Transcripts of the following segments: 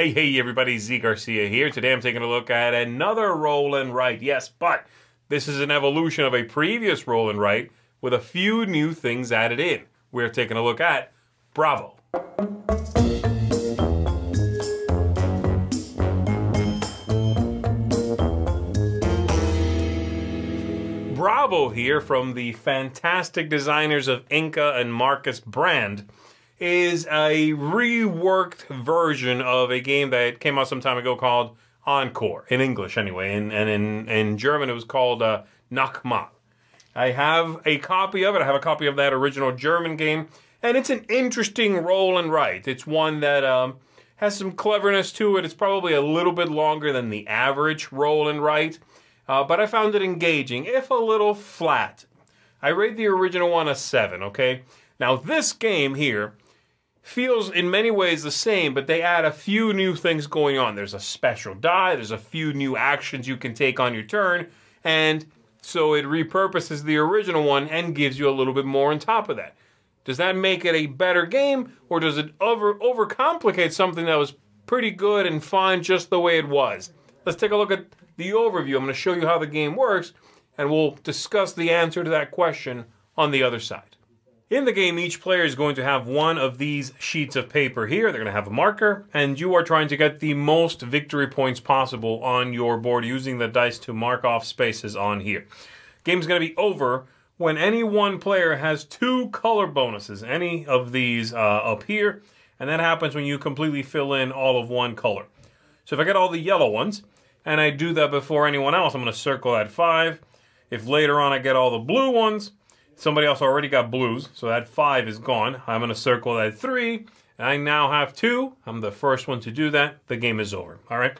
Hey everybody, Zee Garcia here. Today I'm taking a look at another roll and write. Yes, but this is an evolution of a previous roll and write with a few new things added in. We're taking a look at Bravo. Bravo here from the fantastic designers of Inka and Markus Brand is a reworked version of a game that came out some time ago called Encore, in English anyway, and in German it was called Nochmal. I have a copy of it. I have a copy of that original German game, and it's an interesting roll and write. It's one that has some cleverness to it. It's probably a little bit longer than the average roll and write, but I found it engaging, if a little flat. I rate the original one a 7, okay? Now this game here feels in many ways the same, but they add a few new things going on. There's a special die, there's a few new actions you can take on your turn, and so it repurposes the original one and gives you a little bit more on top of that. Does that make it a better game, or does it overcomplicate something that was pretty good and fine just the way it was? Let's take a look at the overview. I'm going to show you how the game works, and we'll discuss the answer to that question on the other side. In the game, each player is going to have one of these sheets of paper here. They're going to have a marker, and you are trying to get the most victory points possible on your board using the dice to mark off spaces on here. Game's going to be over when any one player has 2 color bonuses, any of these up here, and that happens when you completely fill in all of one color. So if I get all the yellow ones, and I do that before anyone else, I'm going to circle that 5. If later on I get all the blue ones, somebody else already got blues, so that 5 is gone. I'm going to circle that 3, and I now have 2. I'm the first one to do that. The game is over, all right?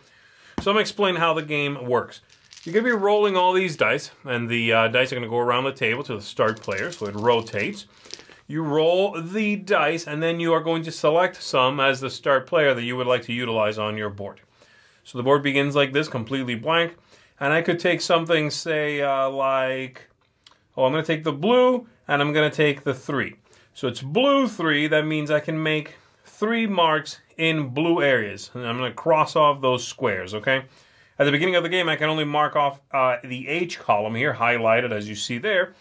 So I'm going to explain how the game works. You're going to be rolling all these dice, and the dice are going to go around the table to the start player, so it rotates. You roll the dice, and then you are going to select some as the start player that you would like to utilize on your board. So the board begins like this, completely blank, and I could take something, say, like... Oh, I'm going to take the blue, and I'm going to take the 3. So it's blue 3. That means I can make 3 marks in blue areas. And I'm going to cross off those squares, okay? At the beginning of the game, I can only mark off the H column here, highlighted as you see there.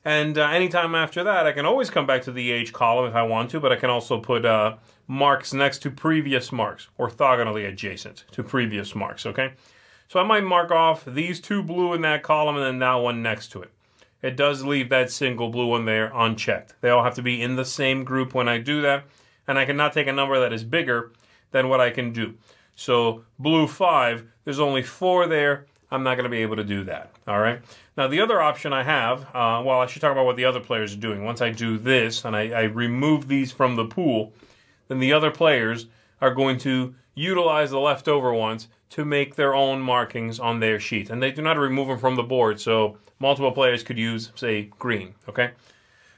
And anytime after that, I can always come back to the H column if I want to, but I can also put marks next to previous marks, orthogonally adjacent to previous marks, okay? So I might mark off these 2 blue in that column and then that one next to it. It does leave that single blue one there unchecked. They all have to be in the same group when I do that, and I cannot take a number that is bigger than what I can do. So blue 5, there's only 4 there. I'm not going to be able to do that, all right? Now the other option I have, well, I should talk about what the other players are doing. Once I do this and I remove these from the pool, then the other players are going to utilize the leftover ones to make their own markings on their sheet. And they do not remove them from the board, so multiple players could use, say, green, okay?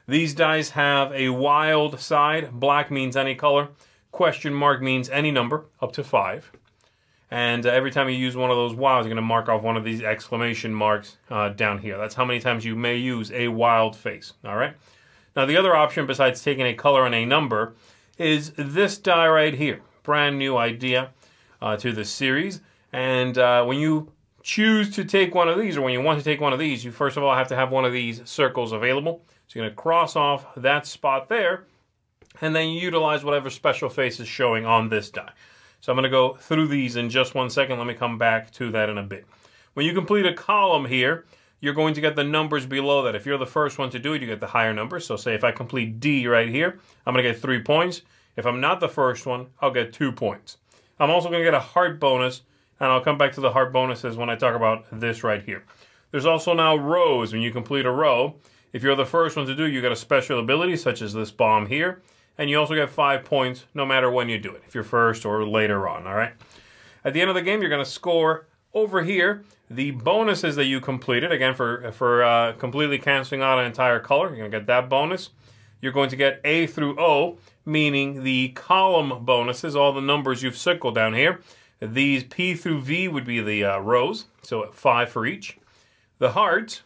These dice have a wild side. Black means any color. Question mark means any number, up to 5. And every time you use one of those wilds, you're going to mark off one of these exclamation marks down here. That's how many times you may use a wild face, all right? Now, the other option, besides taking a color and a number, is this die right here. Brand new idea to the series. And when you choose to take one of these, or when you want to take one of these, you first of all have to have one of these circles available. So you're going to cross off that spot there, and then you utilize whatever special face is showing on this die. So I'm going to go through these in just 1 second. Let me come back to that in a bit. When you complete a column here, you're going to get the numbers below that. If you're the first one to do it, you get the higher number. So say if I complete D right here, I'm going to get 3 points. If I'm not the first one, I'll get 2 points. I'm also going to get a heart bonus, and I'll come back to the heart bonuses when I talk about this right here. There's also now rows. When you complete a row, if you're the first one to do it, you get a special ability, such as this bomb here, and you also get 5 points no matter when you do it, if you're first or later on, all right? At the end of the game, you're going to score over here the bonuses that you completed, again, for completely canceling out an entire color. You're going to get that bonus. You're going to get A through O, meaning the column bonuses, all the numbers you've circled down here. These P through V would be the rows, so 5 for each. The hearts,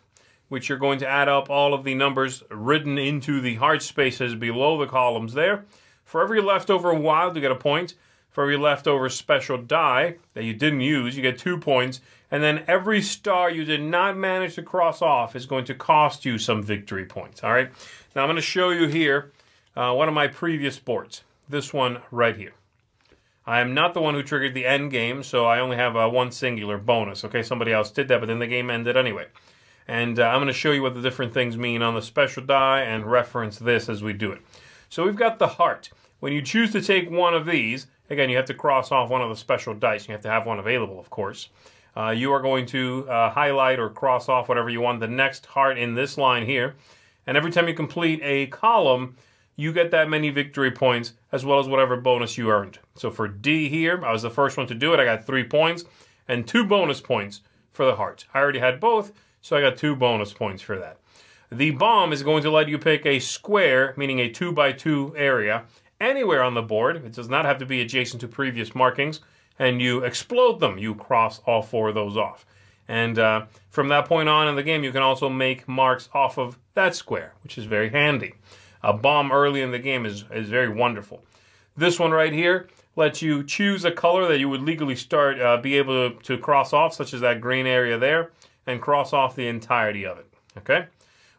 which you're going to add up all of the numbers written into the heart spaces below the columns there. For every leftover wild, you get a point. For every leftover special die that you didn't use, you get 2 points. And then every star you did not manage to cross off is going to cost you some victory points. All right. Now I'm going to show you here one of my previous boards. This one right here. I am not the one who triggered the end game, so I only have one singular bonus. Okay, somebody else did that, but then the game ended anyway. And I'm going to show you what the different things mean on the special die and reference this as we do it. So we've got the heart. When you choose to take one of these, again, you have to cross off one of the special dice. You have to have one available, of course. You are going to highlight or cross off whatever you want, the next heart in this line here. And every time you complete a column, you get that many victory points as well as whatever bonus you earned. So for D here, I was the first one to do it. I got 3 points and 2 bonus points for the heart. I already had both, so I got 2 bonus points for that. The bomb is going to let you pick a square, meaning a 2x2 area, anywhere on the board. It does not have to be adjacent to previous markings. And you explode them. You cross all 4 of those off. And from that point on in the game, you can also make marks off of that square, which is very handy. A bomb early in the game is very wonderful. This one right here lets you choose a color that you would legally be able to cross off, such as that green area there, and cross off the entirety of it. Okay?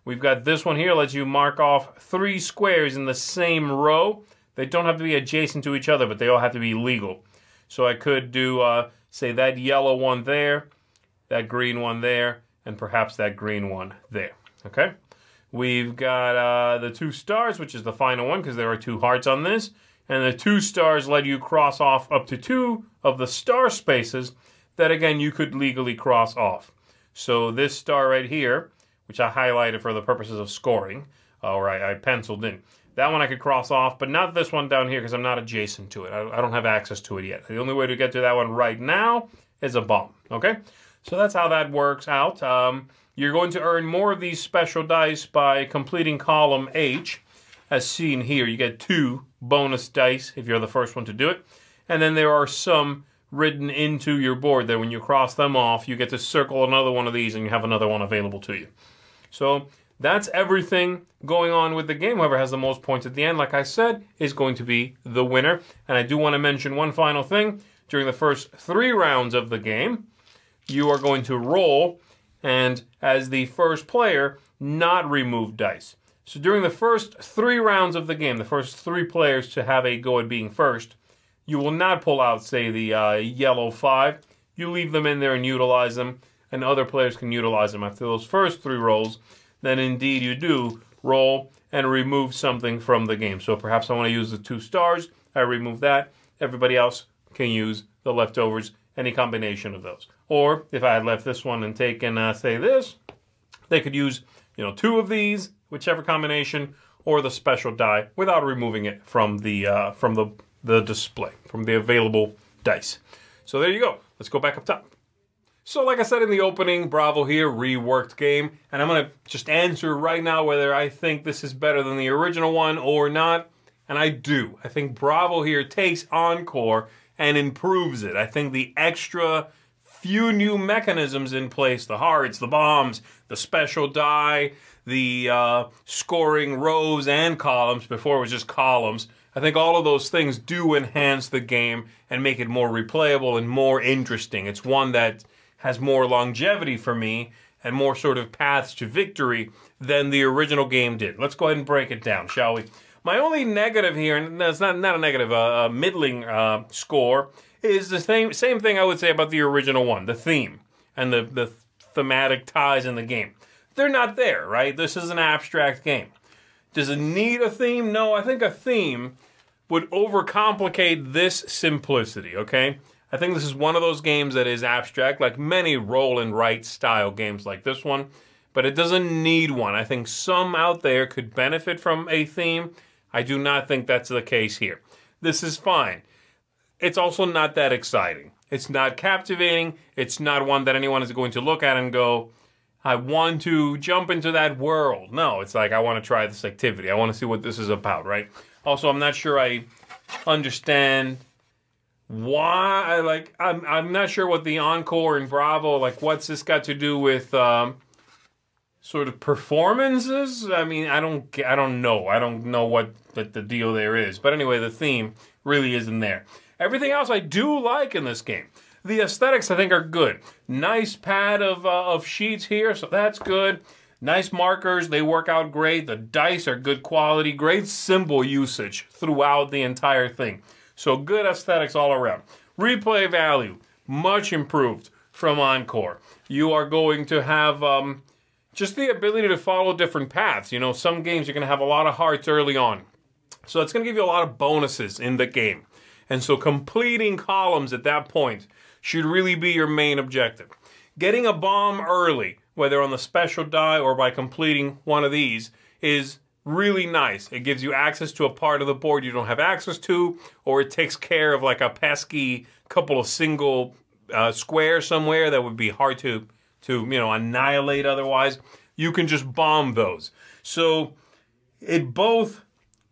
We've got this one here, lets you mark off 3 squares in the same row. They don't have to be adjacent to each other, but they all have to be legal. So I could do, say, that yellow one there, that green one there, and perhaps that green one there. Okay? We've got the 2 stars, which is the final one, because there are 2 hearts on this. And the 2 stars let you cross off up to 2 of the star spaces that, again, you could legally cross off. So this star right here, which I highlighted for the purposes of scoring, or I penciled in. That one I could cross off, but not this one down here because I'm not adjacent to it. I don't have access to it yet. The only way to get to that one right now is a bomb, okay? So that's how that works out. You're going to earn more of these special dice by completing column H, as seen here. You get 2 bonus dice if you're the first one to do it. And then there are some written into your board that when you cross them off, you get to circle another one of these and you have another one available to you. So that's everything going on with the game. Whoever has the most points at the end, like I said, is going to be the winner. And I do want to mention one final thing. During the first 3 rounds of the game, you are going to roll and, as the first player, not remove dice. So during the first 3 rounds of the game, the first 3 players to have a go at being first, you will not pull out, say, the yellow 5. You leave them in there and utilize them, and other players can utilize them. After those first 3 rolls, then indeed you do roll and remove something from the game. So perhaps I want to use the 2 stars. I remove that. Everybody else can use the leftovers, any combination of those. Or if I had left this one and taken, say, this, they could use, 2 of these, whichever combination, or the special die without removing it from the display, from the available dice. So there you go. Let's go back up top. So like I said in the opening, Bravo here, reworked game. And I'm going to just answer right now whether I think this is better than the original one or not. And I do. I think Bravo here takes Encore and improves it. I think the extra few new mechanisms in place, the hearts, the bombs, the special die, the scoring rows and columns, before it was just columns, I think all of those things do enhance the game and make it more replayable and more interesting. It's one that has more longevity for me and more sort of paths to victory than the original game did. Let's go ahead and break it down, shall we? My only negative here, and it's not a negative, a middling score, is the same thing I would say about the original one, the theme and the thematic ties in the game. They're not there, right? This is an abstract game. Does it need a theme? No, I think a theme would overcomplicate this simplicity, okay? I think this is one of those games that is abstract, like many roll and write style games like this one, but it doesn't need one. I think some out there could benefit from a theme. I do not think that's the case here. This is fine. It's also not that exciting. It's not captivating. It's not one that anyone is going to look at and go, I want to jump into that world. No, it's like, I want to try this activity. I want to see what this is about, right? Also, I'm not sure I understand why, I'm not sure what the Encore and Bravo, what's this got to do with sort of performances? I mean, I don't know. I don't know what the deal there is. But anyway, the theme really isn't there. Everything else I do like in this game. The aesthetics, I think, are good. Nice pad of sheets here, so that's good. Nice markers, they work out great. The dice are good quality. Great symbol usage throughout the entire thing. So good aesthetics all around. Replay value, much improved from Encore. You are going to have just the ability to follow different paths. You know, some games you're going to have a lot of hearts early on. So it's going to give you a lot of bonuses in the game. And so completing columns at that point should really be your main objective. Getting a bomb early, whether on the special die or by completing one of these, is really nice. It gives you access to a part of the board you don't have access to, or it takes care of like a pesky couple of single squares somewhere that would be hard to annihilate otherwise. You can just bomb those. So it both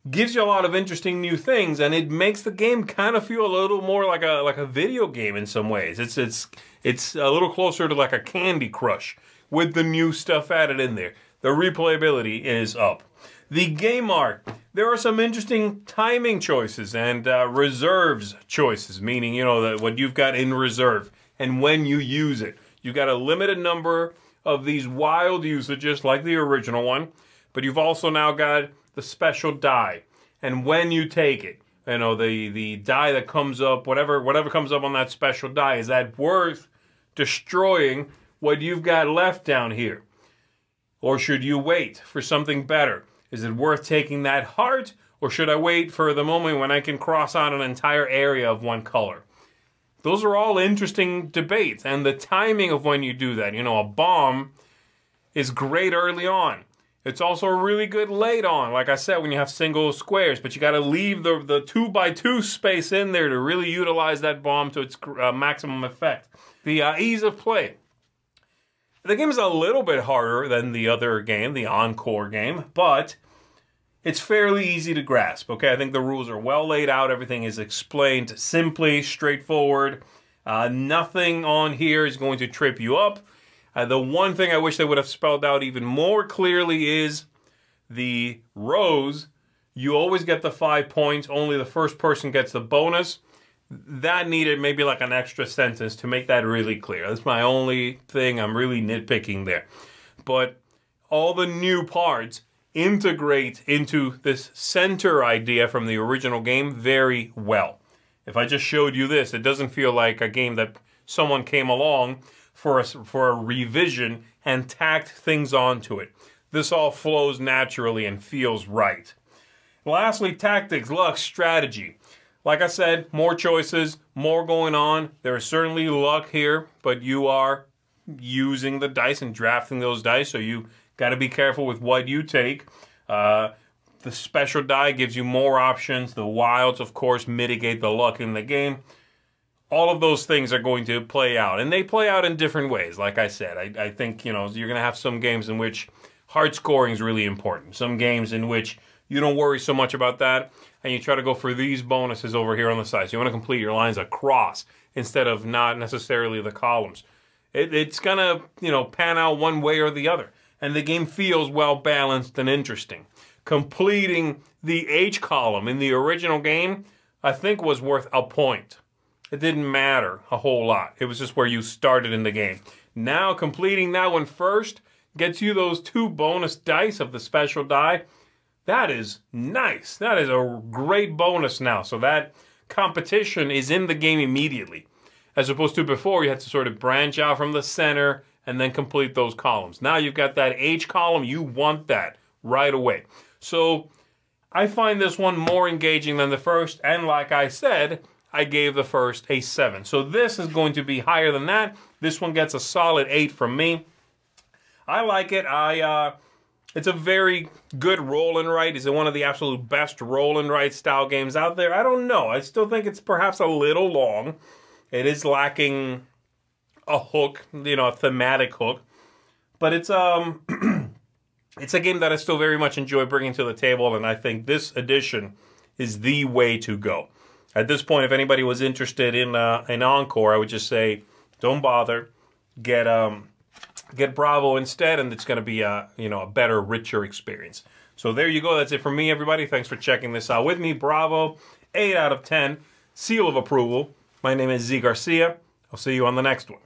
gives you a lot of interesting new things, and it makes the game kind of feel a little more like a video game in some ways. It's a little closer to like a Candy Crush with the new stuff added in there. The replayability is up. The game art, there are some interesting timing choices and reserves choices, meaning, you know, what you've got in reserve and when you use it. You've got a limited number of these wild usages like the original one, but you've also now got the special die. And when you take it, you know, the die that comes up, whatever comes up on that special die, is that worth destroying what you've got left down here? Or should you wait for something better? Is it worth taking that heart, or should I wait for the moment when I can cross out an entire area of one color? Those are all interesting debates, and the timing of when you do that. You know, a bomb is great early on. It's also really good late on, like I said, when you have single squares, but you got to leave the 2x2 space in there to really utilize that bomb to its maximum effect. The ease of play. The game is a little bit harder than the other game, the Encore game, but it's fairly easy to grasp, okay? I think the rules are well laid out. Everything is explained simply, straightforward. Nothing on here is going to trip you up. The one thing I wish they would have spelled out even more clearly is the rows. You always get the 5 points. Only the first person gets the bonus. That needed maybe like an extra sentence to make that really clear. That's my only thing. I'm really nitpicking there. But all the new parts integrate into this center idea from the original game very well. If I just showed you this, it doesn't feel like a game that someone came along for a revision and tacked things onto it. This all flows naturally and feels right. Lastly, tactics, luck, strategy. Like I said, more choices, more going on. There is certainly luck here, but you are using the dice and drafting those dice, so you got to be careful with what you take. The special die gives you more options. The wilds, of course, mitigate the luck in the game. All of those things are going to play out, and they play out in different ways. Like I said, I think, you know, you're going to have some games in which hard scoring is really important. Some games in which you don't worry so much about that, and you try to go for these bonuses over here on the side. So you want to complete your lines across instead of not necessarily the columns. It's going to, you know, pan out one way or the other, and the game feels well balanced and interesting. Completing the H column in the original game, I think, was worth a point. It didn't matter a whole lot. It was just where you started in the game. Now, completing that one first gets you those 2 bonus dice of the special die. That is nice. That is a great bonus now. So that competition is in the game immediately. As opposed to before, you had to sort of branch out from the center and then complete those columns. Now you've got that H column. You want that right away. So I find this one more engaging than the first. And like I said, I gave the first a 7. So this is going to be higher than that. This one gets a solid 8 from me. I like it. It's a very good roll and write. Is it one of the absolute best roll and write style games out there? I don't know. I still think it's perhaps a little long. It is lacking a hook, you know, a thematic hook. But it's it's a game that I still very much enjoy bringing to the table, and I think this edition is the way to go. At this point, if anybody was interested in Encore, I would just say, don't bother. Get Bravo instead, and it's going to be a better, richer experience. So there you go. That's it for me, everybody. Thanks for checking this out with me. Bravo, 8 out of 10. seal of approval. My name is Zee Garcia. I'll see you on the next one.